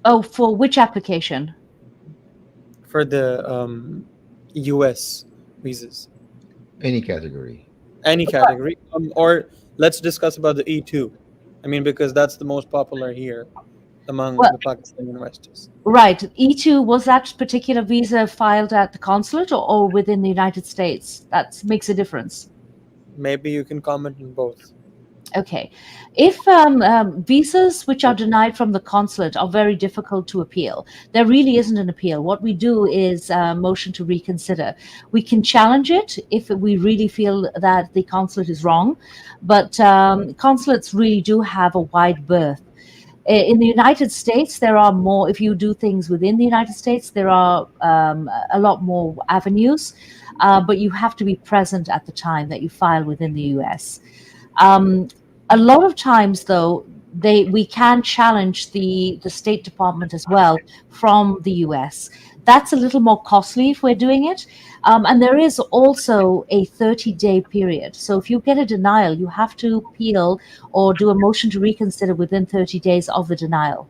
Oh, for which application? for the US visas? Any category. Any category. Or let's discuss about the E2. I mean, because that's the most popular here among Well- the Pakistani investors. Right. E2, was that particular visa filed at the consulate or within the United States? That makes a difference. Maybe you can comment on both. Okay. If visas which are denied from the consulate are very difficult to appeal, there really isn't an appeal. What we do is a motion to reconsider. We can challenge it if we really feel that the consulate is wrong, but consulates really do have a wide berth. In the United States, there are more, if you do things within the United States, there are a lot more avenues, but you have to be present at the time that you file within the US. A lot of times, though, we can challenge the State Department as well from the US. That's a little more costly if we're doing it. And there is also a 30-day period. So if you get a denial, you have to appeal or do a motion to reconsider within 30 days of the denial.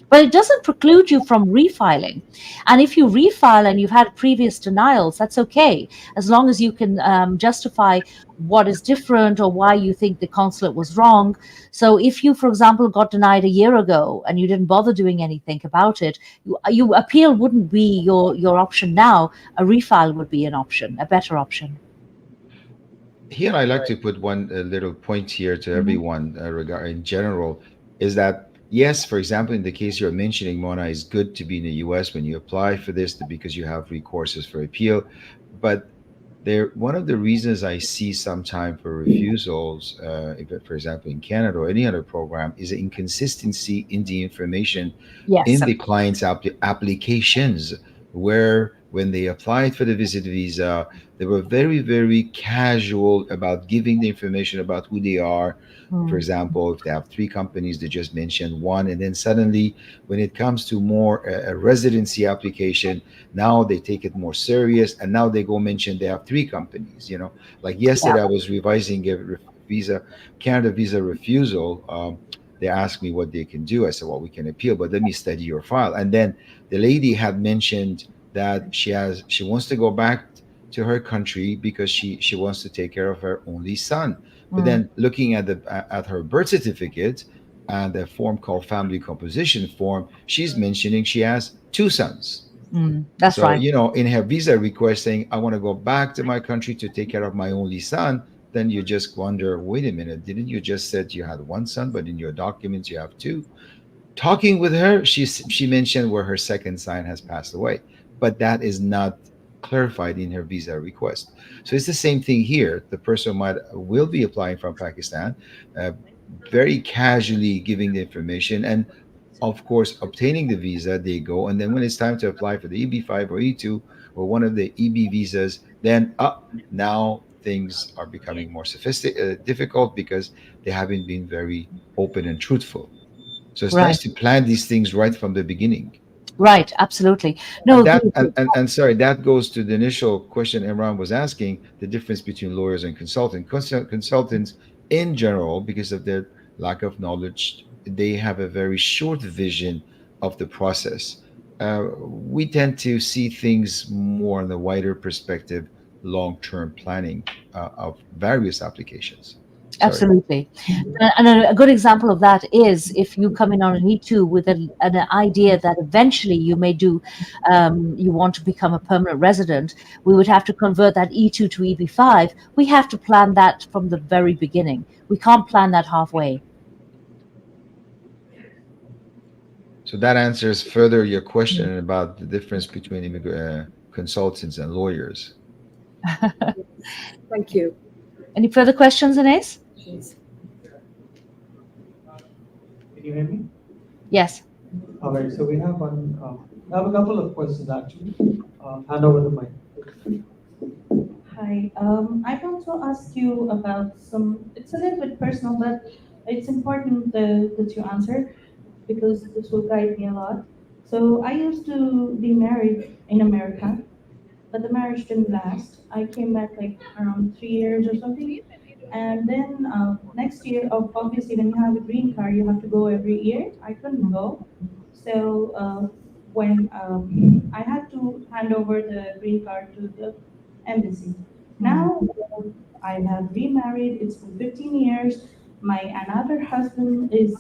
But it doesn't preclude you from refiling. And if you refile and you've had previous denials, that's okay, as long as you can justify what is different or why you think the consulate was wrong. So if you, for example, got denied a year ago and you didn't bother doing anything about it, you appeal wouldn't be your option now. A refile would be an option, a better option. Here, I like to put one little point here to everyone regarding general is that yes, for example, in the case you're mentioning, Mona, it's good to be in the US when you apply for this because you have recourses for appeal. But there, one of the reasons I see sometime for refusals, if, for example, in Canada or any other program, is an inconsistency in the information Yes. in the client's applications, where when they applied for the visit visa, they were very, very casual about giving the information about who they are. For Mm. example, if they have three companies, they just mention one, and then suddenly, when it comes to more a residency application, now they take it more serious, and now they go mention they have three companies. Like Yeah. yesterday, I was revising a visa, Canada visa refusal. They asked me what they can do. I said, well, we can appeal, but let me study your file. And then the lady had mentioned that she wants to go back to her country because she wants to take care of her only son. But Mm. then looking at her birth certificate and the form called family composition form, she's mentioning she has two sons. Mm. That's So, right. in her visa request saying, I want to go back to my country to take care of my only son, then you just wonder, wait a minute, didn't you just said you had one son, but in your documents you have two? Talking with her, she mentioned where her second son has passed away, but that is not clarified in her visa request. So it's the same thing here. The person will be applying from Pakistan, uh, very casually giving the information, and of course, obtaining the visa, they go. And then when it's time to apply for the EB5 or E2 or one of the EB visas, then now things are becoming more sophisticated, difficult because they haven't been very open and truthful. So it's Right. nice to plan these things right from the beginning. Right. Absolutely. No, And agree. and sorry, that goes to the initial question Imran was asking, the difference between lawyers and consultants in general, because of their lack of knowledge, they have a very short vision of the process. We tend to see things more in the wider perspective, long-term planning of various applications. Sorry. Absolutely. And a good example of that is if you come in on an E2 with an idea that eventually you may do, you want to become a permanent resident, we would have to convert that E2 to EB5. We have to plan that from the very beginning. We can't plan that halfway. So that answers further your question about the difference between consultants and lawyers. Thank you. Any further questions, Ines? Yes. Can you hear me? Yes. All right. So we have one. I have a couple of questions actually. Hand over the mic. Hi, I want to ask you about some, it's a little bit personal, but it's important that you answer because this will guide me a lot. So I used to be married in America, but the marriage didn't last. I came back like around 3 years or something. And then next year, obviously, when you have a green card, you have to go every year. I couldn't go. So when I had to hand over the green card to the embassy. Now I have remarried. It's been 15 years. My another husband is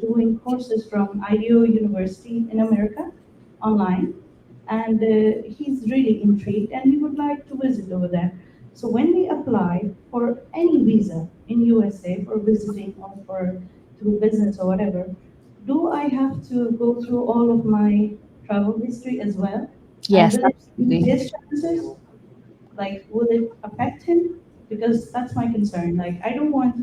doing courses from IDEO University in America online, and he's really intrigued and he would like to visit over there. So when we apply for any visa in USA for visiting or for through business or whatever, do I have to go through all of my travel history as well? And Yes, will it be absolutely. his chances? Like, will it affect him? Because that's my concern. Like, I don't want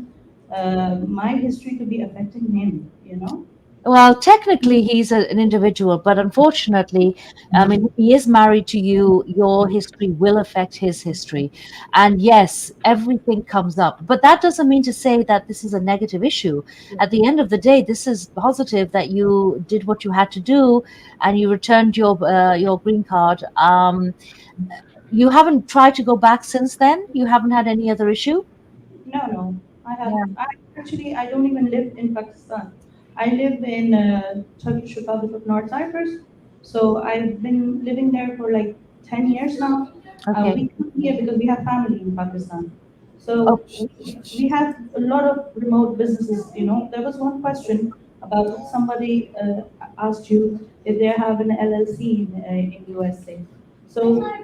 my history to be affecting him, you know? Well, technically, he's an individual, but unfortunately, I mean, if he is married to you, your history will affect his history. And yes, everything comes up. But that doesn't mean to say that this is a negative issue. At the end of the day, this is positive that you did what you had to do and you returned your green card. You haven't tried to go back since then? You haven't had any other issue? No, no. I have. Yeah. I don't even live in Pakistan. I live in Turkish Republic of North Cyprus. So I've been living there for like 10 years now. Okay. We come here because we have family in Pakistan. So Okay. we have a lot of remote businesses. You know, there was one question about somebody asked you if they have an LLC in USA. So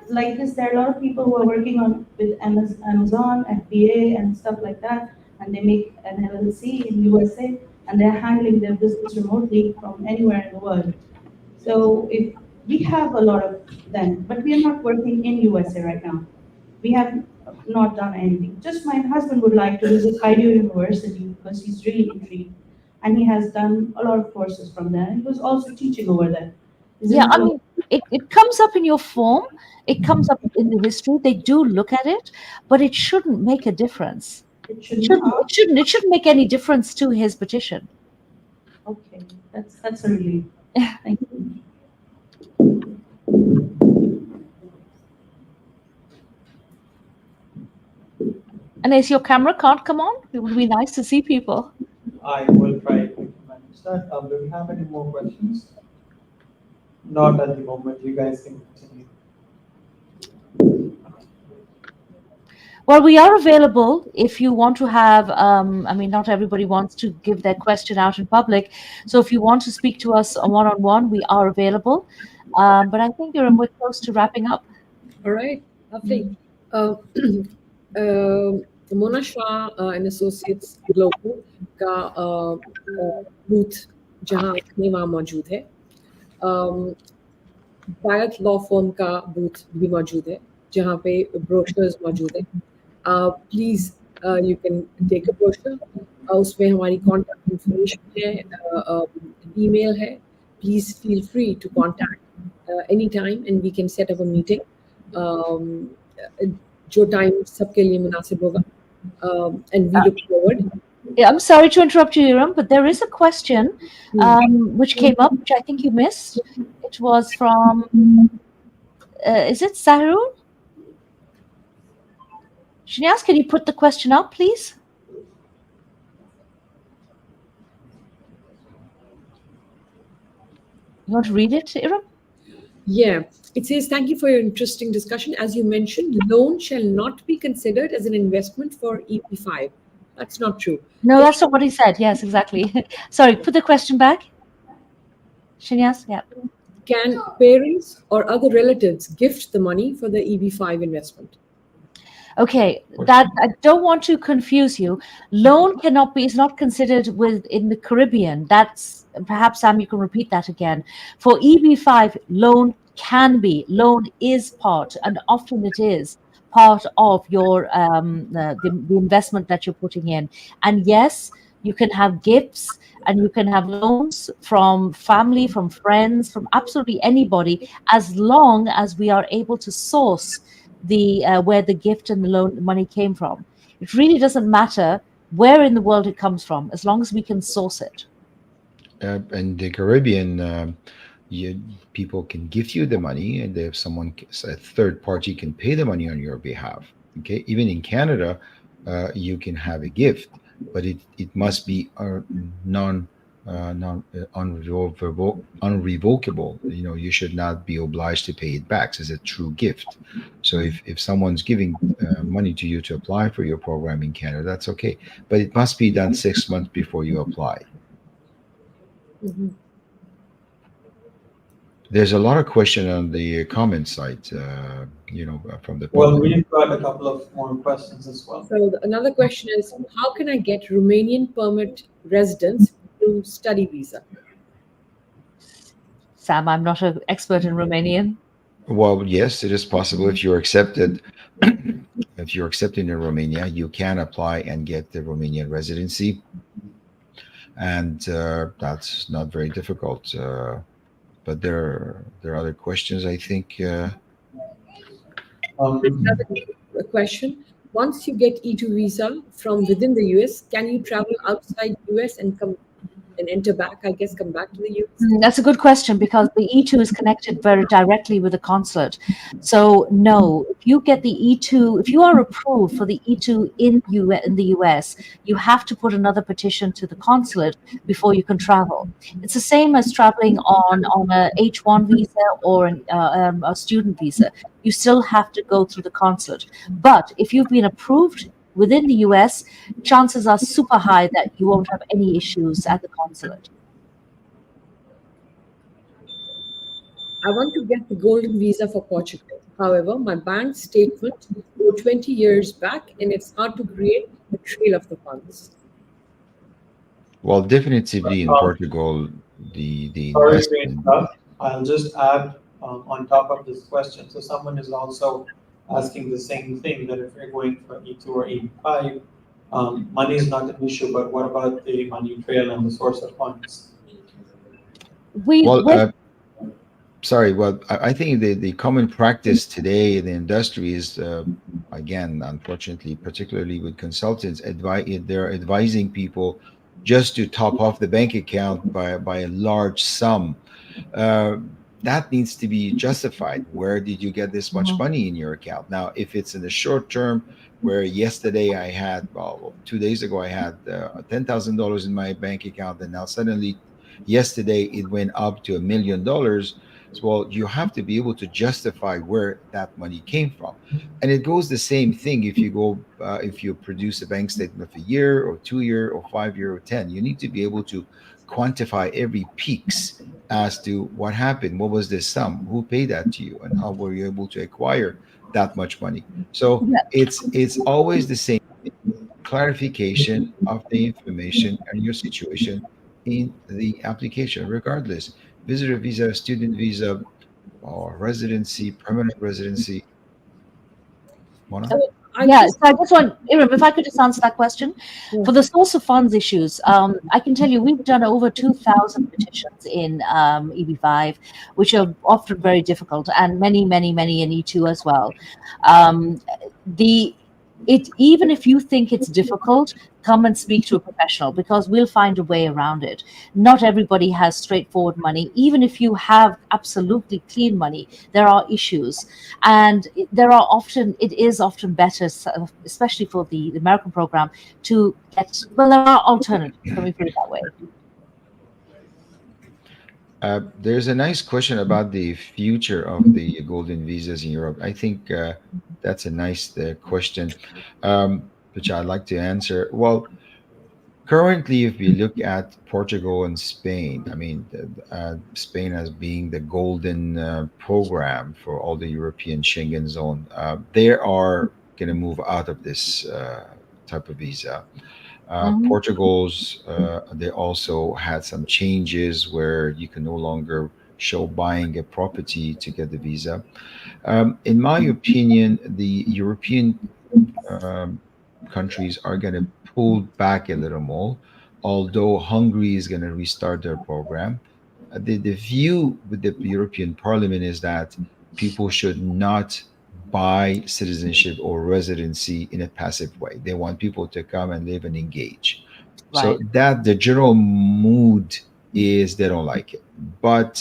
like this, there are a lot of people who are working on with Amazon, FBA, and stuff like that, and they make an LLC in USA. and they're handling their business remotely from anywhere in the world. So if we have a lot of them, but we are not working in USA right now. We have not done anything. Just my husband would like to visit Haidu University because he's really intrigued, and he has done a lot of courses from there. He was also teaching over there. He's Yeah, I into mean, it comes up in your form, it comes up in the history. They do look at it, but it shouldn't make a difference. it It shouldn't. shouldn't. It shouldn't. It shouldn't make any difference to his petition. Okay, that's a relief. Thank you. And as your camera can't come on, it would be nice to see people. I will try to manage that. Do we have any more questions? Not at the moment. You guys can continue. Well, we are available if you want to have, I mean, not everybody wants to give their question out in public. So if you want to speak to us one-on-one, we are available. But I think we're close to wrapping up. All right, lovely. Mona Shah and Associates Global का booth जहाँ में वहाँ मौजूद है. Bayat Law Firm का booth भी मौजूद है जहाँ पे brochures मौजूद है. Please, you can take a brochure. उसमें हमारी contact information है, email है. Please feel free to contact anytime and we can set up a meeting. जो time सबके लिए मुनासिब होगा. And we look forward. Yeah, I'm sorry to interrupt you, Iram, but there is a question which came up, which I think you missed. It was from, is it Sahrul? Shinias, can you put the question up, please? You want to read it, Iram? Yeah, it says, thank you for your interesting discussion. As you mentioned, loan shall not be considered as an investment for EP5. That's not true. No, that's not what he said. Yes, exactly. Sorry, put the question back. Shinias, yeah. Can parents or other relatives gift the money for the EB5 investment? Okay, that I don't want to confuse you. Loan cannot be, is not considered in the Caribbean. That's perhaps, Sam, you can repeat that again. For EB5, loan can be, loan is part, and often it is part of your the investment that you're putting in. And yes, you can have gifts and you can have loans from family, from friends, from absolutely anybody, as long as we are able to source the where the gift and the loan money came from. It really doesn't matter where in the world it comes from, as long as we can source it. In the Caribbean, people can give you the money, and if a third party can pay the money on your behalf. Okay, even in Canada, you can have a gift, but it must be unrevocable. You should not be obliged to pay it back as a true gift. So if someone's giving money to you to apply for your program in Canada, that's okay, but it must be done 6 months before you apply. Mm-hmm. There's a lot of question on the comment site, from the Well, public. we've got a couple of more questions as well. So another question is, how can I get Romanian permit residence through study visa? Sam, I'm not an expert in Romanian. Well, yes, it is possible. If you're accepted, if you're accepted in Romania, you can apply and get the Romanian residency, and that's not very difficult. But there are other questions, I think. Another question: once you get E2 visa from within the US, can you travel outside US and come and enter back? I guess come back to the US. That's a good question, because the E2 is connected very directly with the consulate. So no, if you get the E2, if you are approved for the E2 in the US, you have to put another petition to the consulate before you can travel. It's the same as traveling on a H1 visa or a student visa. You still have to go through the consulate. But if you've been approved within the US, chances are super high that you won't have any issues at the consulate. I want to get the golden visa for Portugal. However, my bank statement goes 20 years back and it's hard to create a trail of the funds. Well, definitively in Portugal, the Sorry to investment. interrupt. I'll just add on top of this question. So someone is also asking the same thing, that if we're going for E2 or E5, money is not an issue, but what about the money trail and the source of funds? We Well, with sorry. Well, I think the common practice today in the industry is, again, unfortunately, particularly with consultants, they're advising people just to top off the bank account by a large sum. uh, that needs to be justified. Where did you get this much Mhm. money in your account? Now, if it's in the short term, where yesterday I had, well, 2 days ago I had $10,000 in my bank account, and now suddenly yesterday it went up to $1 million. So, well, you have to be able to justify where that money came from. And it goes the same thing if you if you produce a bank statement of a year or 2 year or 5 year or 10, you need to be able to quantify every peaks as to what happened, what was this sum, who paid that to you, and how were you able to acquire that much money. So yeah, it's always the same clarification of the information and your situation in the application, regardless visitor visa, student visa, or residency, permanent residency. Mona? So I yeah. just So I just want, Iram, if I could just answer that question. yeah. For the source of funds issues, I can tell you we've done over 2,000 petitions in EB5, which are often very difficult, and many, many, many in E2 as well. Um, the it Even if you think it's difficult, come and speak to a professional, because we'll find a way around it. Not everybody has straightforward money. Even if you have absolutely clean money, there are issues, and it is often better, especially for the American program, to get, well, there are alternatives, let me put it that way. There's a nice question about the future of the golden visas in Europe. I think that's a nice question, which I'd like to answer. Well, currently, if we look at Portugal and Spain, I mean, Spain as being the golden program for all the European Schengen zone, they are going to move out of this type of visa. Mhm. Portugal's, they also had some changes where you can no longer show buying a property to get the visa. In my opinion, the European um, countries are going to pull back a little more, although Hungary is going to restart their program. The view with the European Parliament is that people should not buy citizenship or residency in a passive way. They want people to come and live and engage. So Right. that the general mood is they don't like it. But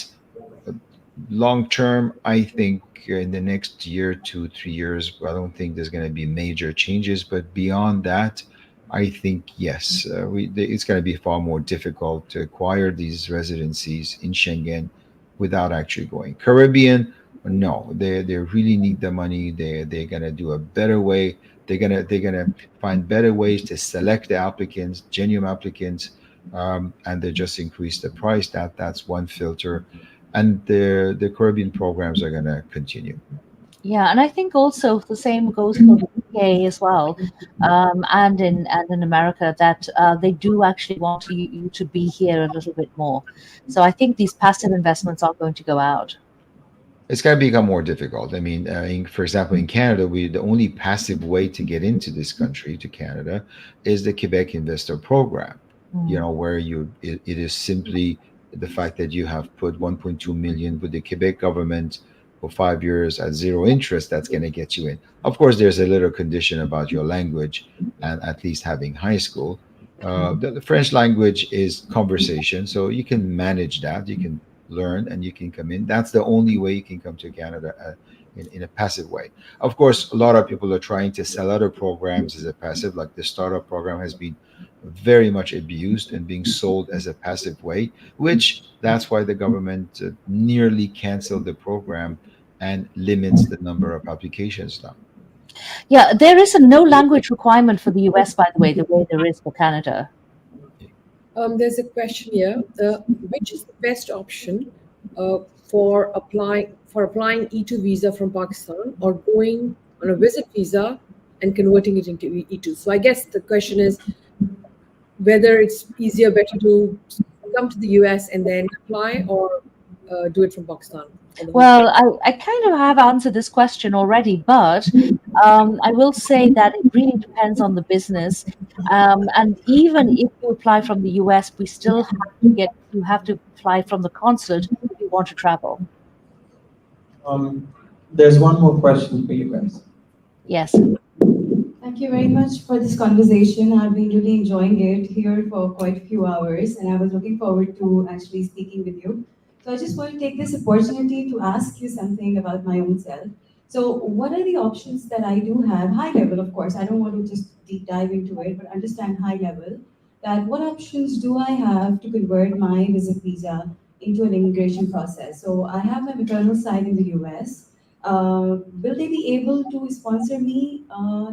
long term, I think in the next year, 2, 3 years, I don't think there's going to be major changes. But beyond that, I think yes, it's going to be far more difficult to acquire these residencies in Schengen without actually going. Caribbean, no, they really need the money. They're going to do a better way. They're gonna find better ways to select the applicants, genuine applicants, and they just increase the price. That's one filter, and the Caribbean programs are going to continue. Yeah, and I think also the same goes for the UK as well, and in America, that they do actually want you to be here a little bit more. So I think these passive investments are going to go out. It's going to become more difficult. I mean, for example, in Canada, the only passive way to get into this country, to Canada, is the Quebec Investor Program. You Mm. know, where it is simply the fact that you have put 1.2 million with the Quebec government for 5 years at zero interest. That's going to get you in. Of course, there's a little condition about your language and at least having high school. The French language is conversation, so you can manage that. You can learn and you can come in. That's the only way you can come to Canada in a passive way. Of course, a lot of people are trying to sell other programs as a passive, like the startup program has been very much abused and being sold as a passive way, which that's why the government nearly canceled the program and limits the number of applications now. Yeah, there is a no language requirement for the US, by the way there is for Canada. There's a question here. Which is the best option uh, for applying E2 visa from Pakistan, or going on a visit visa and converting it into E2? So I guess the question is, whether it's easier, better to come to the US and then apply, or do it from Pakistan on the home Well, front? I kind of have answered this question already, but I will say that it really depends on the business. And even if you apply from the US, we still have to you have to apply from the consulate if you want to travel. Um, there's one more question for you guys. Yes. Thank you very much for this conversation. I've been really enjoying it here for quite a few hours, and I was looking forward to actually speaking with you. So I just want to take this opportunity to ask you something about my own self. So, what are the options that I do have? High level, of course. I don't want to just deep dive into it, but understand high level that what options do I have to convert my visit visa into an immigration process? So, I have my maternal side in the US. Will they be able to sponsor me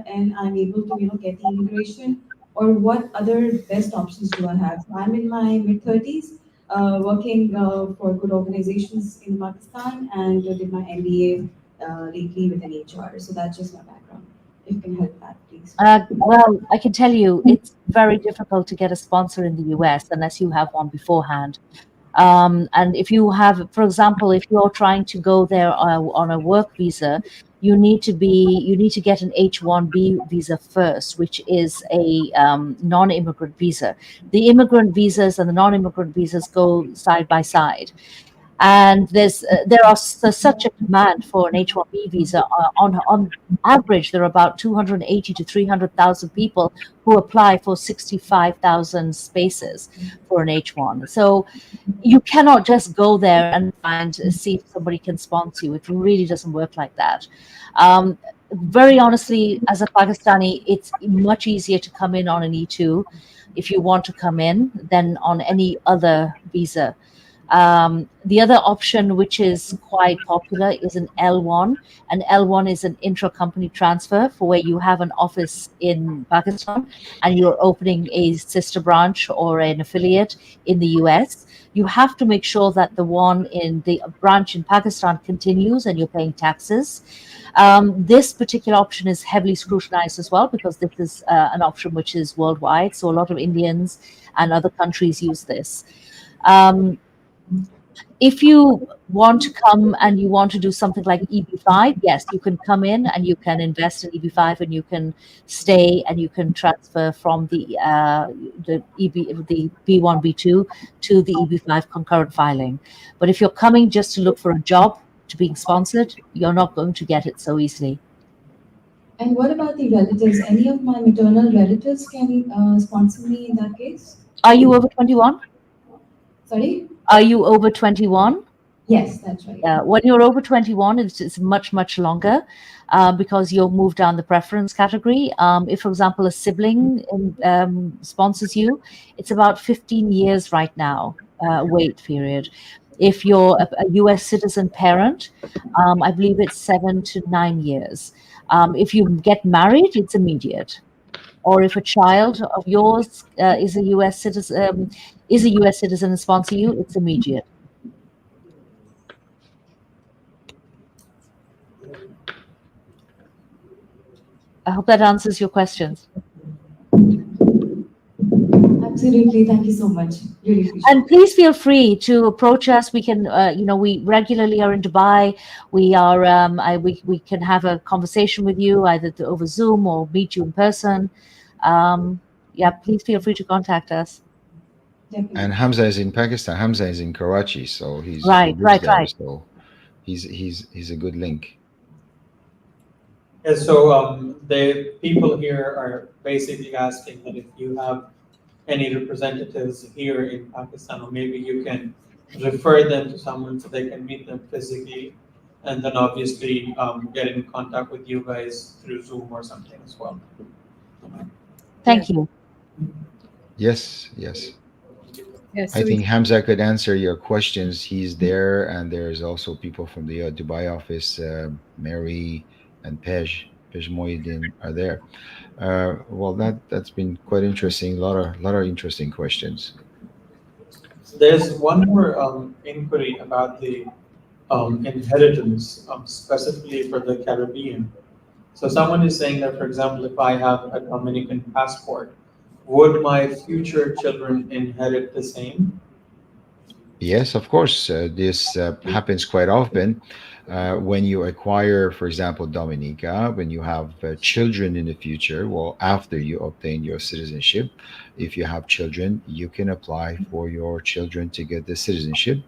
and I'm able to get the immigration, or what other best options do I have? So I'm in my mid 30s, working for good organizations in Pakistan, and did my MBA lately within HR. So that's just my background. If you can help that, please. Well, I can tell you it's very difficult to get a sponsor in the US unless you have one beforehand. And if you have, for example, if you're trying to go there on a work visa, you need to get an H-1B visa first, which is a non-immigrant visa. The immigrant visas and the non-immigrant visas go side by side. And there's such a demand for an H-1B visa. On average, there are about 280 to 300,000 people who apply for 65,000 spaces for an H-1. So you cannot just go there and see if somebody can sponsor you. It really doesn't work like that. Very honestly, as a Pakistani, it's much easier to come in on an E2 if you want to come in than on any other visa. The other option, which is quite popular, is an L1. An L1 is an intra-company transfer for where you have an office in Pakistan and you're opening a sister branch or an affiliate in the US. You have to make sure that the one in the branch in Pakistan continues and you're paying taxes. This particular option is heavily scrutinized as well because this is an option which is worldwide. So a lot of Indians and other countries use this. If you want to come and you want to do something like EB5, yes, you can come in and you can invest in EB5 and you can stay and you can transfer from the B1, B2 to the EB5 concurrent filing. But if you're coming just to look for a job to being sponsored, you're not going to get it so easily. And what about the relatives? Any of my maternal relatives can sponsor me in that case? Are you over 21? Sorry? Are you over 21? Yes, that's right. When you're over 21, it's much, much longer because you'll move down the preference category. If, for example, a sibling sponsors you, it's about 15 years right now, wait period. If you're a US citizen parent, I believe it's 7 to 9 years. If you get married, it's immediate. Or if a child of yours is a US citizen and sponsor you, it's immediate. I hope that answers your questions. Absolutely. Thank you so much. Really appreciate And please feel free to approach us. We can, we regularly are in Dubai. We are, we can have a conversation with you either over Zoom or meet you in person. Yeah, please feel free to contact us. Definitely. And Hamza is in Pakistan. Hamza is in Karachi, so he Right. lives there. So he's a good link. Yeah, so the people here are basically asking that if you have any representatives here in Pakistan, or maybe you can refer them to someone so they can meet them physically, and then obviously get in contact with you guys through Zoom or something as well. Thank you. Yes. Yes, I think Hamza could answer your questions. He's there, and there's also people from the Dubai office, Mary and Pej Mohiddin are there. Well, that's been quite interesting. A lot of interesting questions. So there's one more inquiry about the inheritance, specifically for the Caribbean. So someone is saying that, for example, if I have a Dominican passport, would my future children inherit the same? Yes, of course. This happens quite often when you acquire, for example, Dominica, when you have children in the future, well, after you obtain your citizenship, if you have children, you can apply for your children to get the citizenship.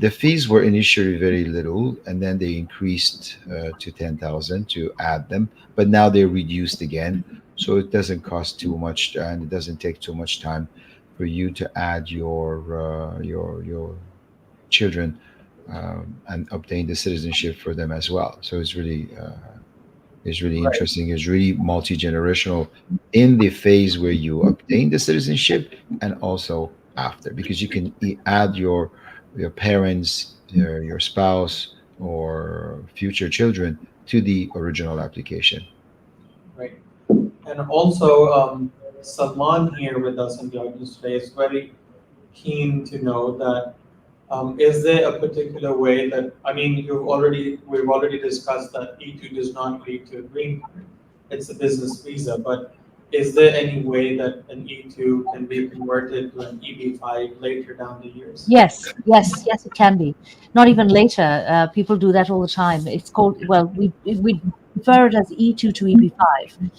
The fees were initially very little, and then they increased to 10,000 to add them, but now they're reduced again. So it doesn't cost too much, and it doesn't take too much time for you to add your children and obtain the citizenship for them as well. So it's really Right. interesting. It's really multi generational in the phase where you obtain the citizenship and also after, because you can add your parents, your spouse, or future children to the original application. Right. And also, Salman here with us in the audience today is very keen to know that is there a particular way that, I mean, we've already discussed that E2 does not lead to a green card. It's a business visa, but is there any way that an E2 can be converted to an EB5 later down the years? Yes, yes, yes, it can be. Not even later. People do that all the time. It's called, well, we refer it as E2 to EB5.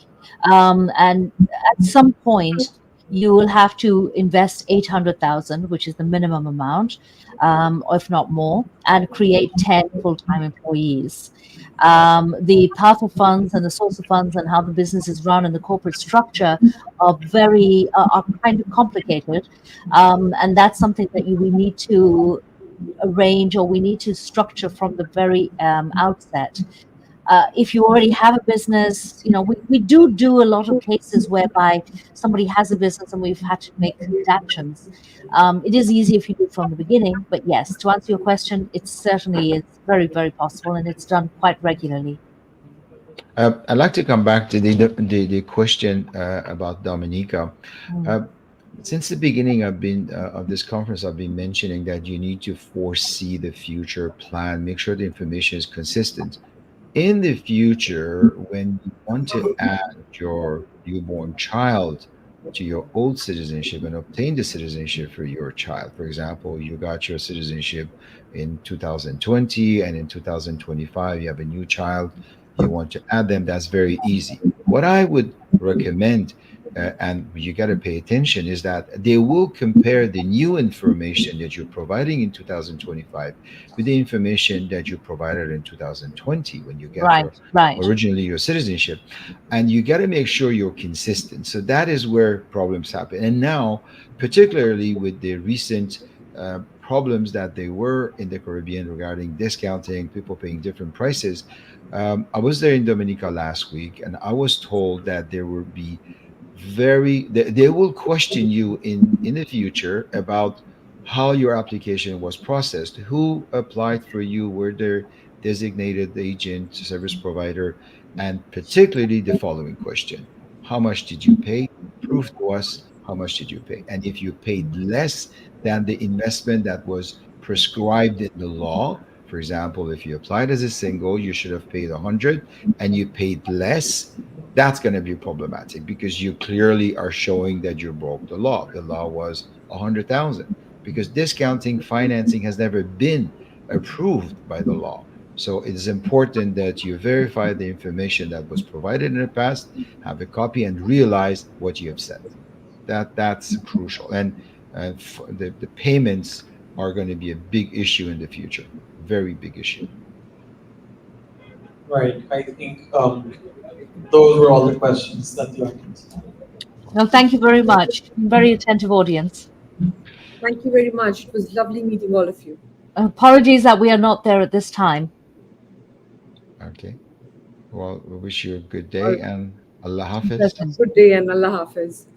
And at some point, you will have to invest 800,000, which is the minimum amount, or if not more, and create 10 full-time employees. The path of funds and the source of funds and how the business is run and the corporate structure are kind of complicated, and that's something that we need to arrange, or we need to structure from the very outset. If you already have a business, we do a lot of cases whereby somebody has a business and we've had to make adaptations. It is easy if you do it from the beginning, but yes, to answer your question, it certainly is very, very possible, and it's done quite regularly. I'd like to come back to the question about Dominica. Mm. Uh, since the beginning, of this conference, I've been mentioning that you need to foresee the future, plan, make sure the information is consistent. In the future, when you want to add your newborn child to your old citizenship and obtain the citizenship for your child, for example, you got your citizenship in 2020 and in 2025, you have a new child, you want to add them, that's very easy. What I would recommend, and you got to pay attention, is that they will compare the new information that you're providing in 2025 with the information that you provided in 2020 when you get Right, your right. originally your citizenship, and you got to make sure you're consistent. So that is where problems happen. And now, particularly with the recent problems that they were in the Caribbean regarding discounting, people paying different prices. I was there in Dominica last week, and I was told that there will be they will question you in the future about how your application was processed, who applied for you, were there designated agent, service provider, and particularly the following question: how much did you pay? Prove to us how much did you pay. And if you paid less than the investment that was prescribed in the law, for example, if you applied as a single, you should have paid 100 and you paid less, that's going to be problematic because you clearly are showing that you broke the law. The law was 100,000 because discounting financing has never been approved by the law. So it is important that you verify the information that was provided in the past, have a copy, and realize what you have said. That's crucial. And the payments are going to be a big issue in the future, very big issue. Right. I think those were all the questions that the audience had. Well, thank you very much. Very attentive audience. Thank you very much. It was lovely meeting all of you. Apologies that we are not there at this time. Okay. Well, we wish you a good All day right. and Allah Hafiz. Certain. Good day and Allah Hafiz.